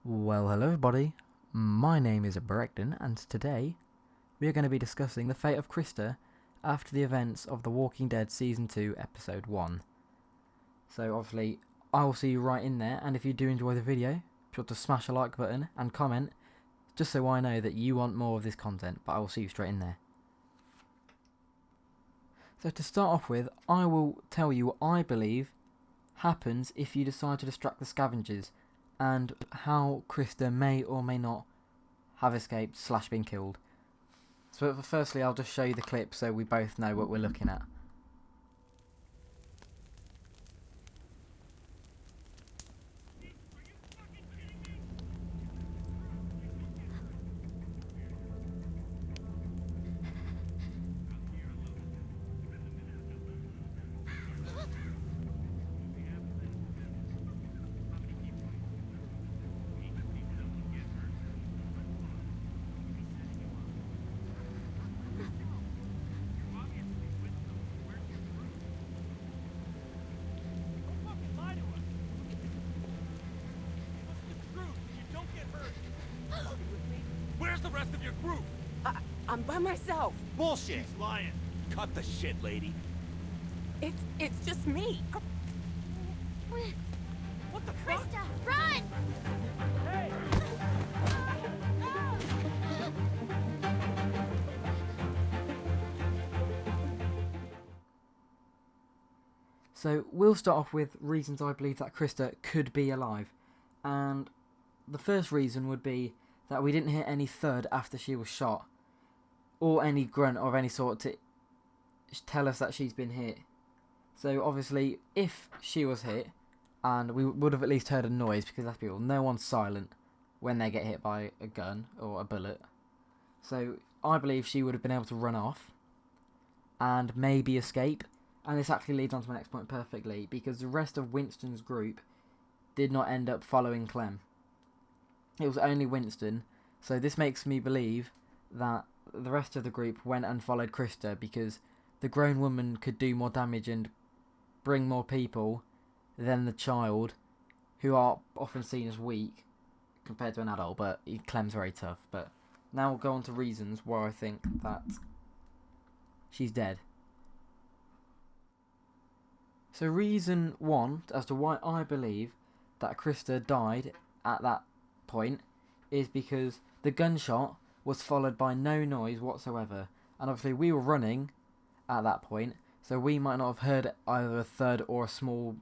Well, hello everybody, my name is Brekdon, and today we are going to be discussing the fate of Christa after the events of The Walking Dead Season 2 Episode 1. So obviously, I will see you right in there, and if you do enjoy the video, be sure to smash a like button and comment, just so I know that you want more of this content, but I will see you straight in there. So to start off with, I will tell you what I believe happens if you decide to distract the Scavengers, and how Christa may or may not have escaped / been killed. So firstly, I'll just show you the clip so we both know what we're looking at. Where's the rest of your group? I'm by myself. Bullshit! She's lying. Cut the shit, lady. It's just me. What the fuck? Christa, run! Hey! So we'll start off with reasons I believe that Christa could be alive, and the first reason would be that we didn't hear any thud after she was shot, or any grunt of any sort to tell us that she's been hit. So obviously, if she was hit, and we would have at least heard a noise, because that's people, no one's silent when they get hit by a gun or a bullet. So I believe she would have been able to run off and maybe escape. And this actually leads on to my next point perfectly, because the rest of Winston's group did not end up following Clem. It was only Winston, so this makes me believe that the rest of the group went and followed Christa, because the grown woman could do more damage and bring more people than the child, who are often seen as weak compared to an adult, but Clem's very tough. But now we'll go on to reasons why I think that she's dead. So reason one as to why I believe that Christa died at that point is because the gunshot was followed by no noise whatsoever, and obviously we were running at that point, so we might not have heard either a thud or a small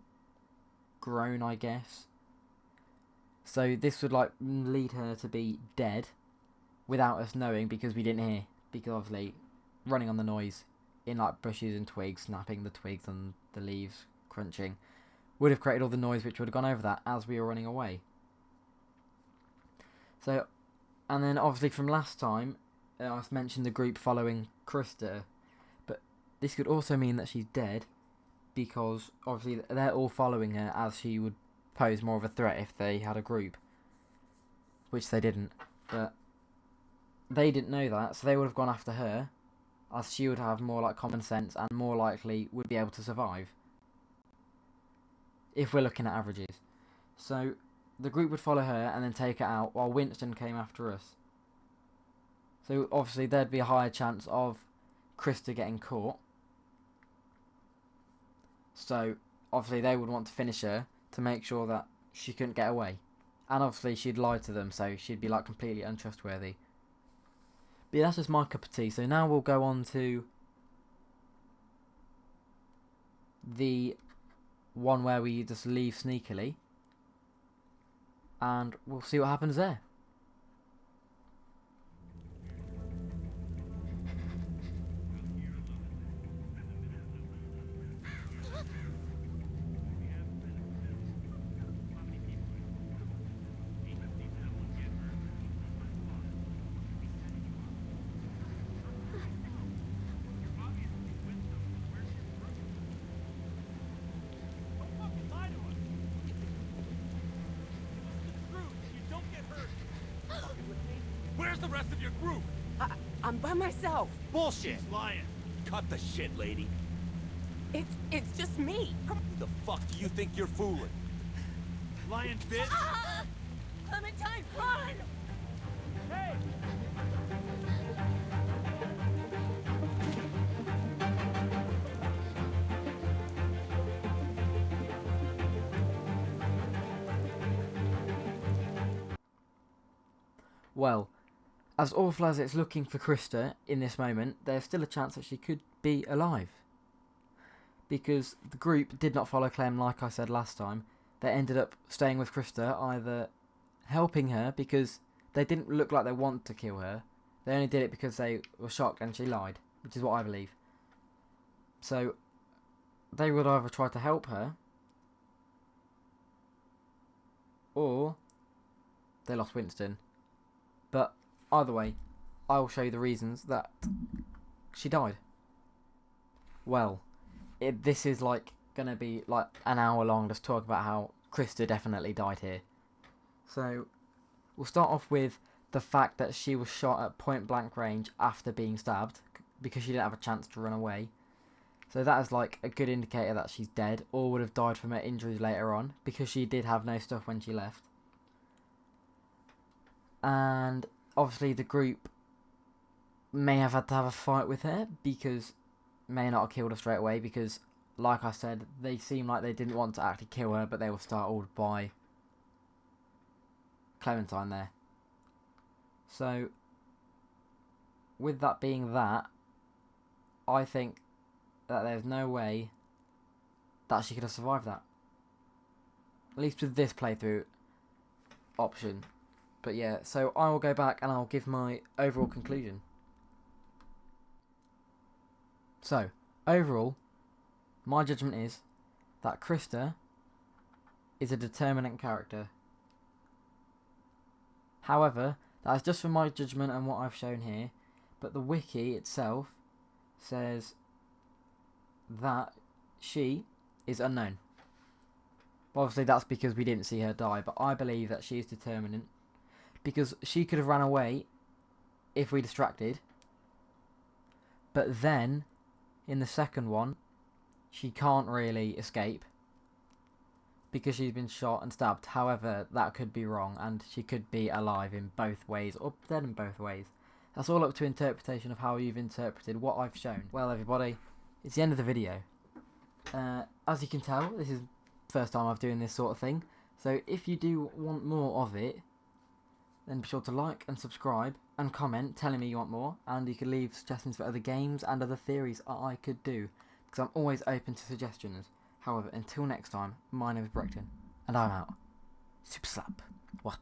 groan, I guess. So this would like lead her to be dead without us knowing, because we didn't hear, because obviously running on the noise in like bushes and twigs, snapping the twigs and the leaves crunching would have created all the noise which would have gone over that as we were running away. So, and then obviously from last time, I mentioned the group following Christa, but this could also mean that she's dead, because obviously they're all following her, as she would pose more of a threat if they had a group, which they didn't. But they didn't know that, so they would have gone after her, as she would have more like common sense and more likely would be able to survive, if we're looking at averages. So the group would follow her and then take her out, while Winston came after us. So obviously there'd be a higher chance of Christa getting caught. So obviously they would want to finish her to make sure that she couldn't get away. And obviously she'd lie to them, so she'd be like completely untrustworthy. But yeah, that's just my cup of tea. So now we'll go on to the one where we just leave sneakily, and we'll see what happens there. Where's the rest of your group? I'm by myself. Bullshit! She's lying. Cut the shit, lady. It's just me. Who the fuck do you think you're fooling? Lion bitch! Clementine! Run! Hey! Well, as awful as it's looking for Christa in this moment, there's still a chance that she could be alive. Because the group did not follow Clem like I said last time. They ended up staying with Christa, either helping her because they didn't look like they want to kill her. They only did it because they were shocked and she lied, which is what I believe. So they would either try to help her or they lost Winston. But either way, I will show you the reasons that she died. Well, this is like gonna be like an hour long just talking about how Christa definitely died here. So we'll start off with the fact that she was shot at point blank range after being stabbed because she didn't have a chance to run away. So that is like a good indicator that she's dead or would have died from her injuries later on because she did have no stuff when she left. And obviously the group may have had to have a fight with her because may not have killed her straight away because, like I said, they seem like they didn't want to actually kill her, but they were startled by Clementine there. So with that being that, I think that there's no way that she could have survived that. At least with this playthrough option. But yeah, so I will go back and I'll give my overall conclusion. So, overall, my judgment is that Christa is a determinant character. However, that is just from my judgment and what I've shown here, but the wiki itself says that she is unknown. Obviously that's because we didn't see her die, but I believe that she is determinant because she could have ran away if we distracted, but then in the second one she can't really escape because she's been shot and stabbed. However, that could be wrong and she could be alive in both ways or dead in both ways. That's all up to interpretation of how you've interpreted what I've shown. Well everybody, it's the end of the video. As you can tell, this is the first time I'm doing this sort of thing, so if you do want more of it, then be sure to like and subscribe and comment telling me you want more, and you can leave suggestions for other games and other theories I could do, because I'm always open to suggestions. However, until next time, my name is Brekdon, and I'm out. Super slap. What?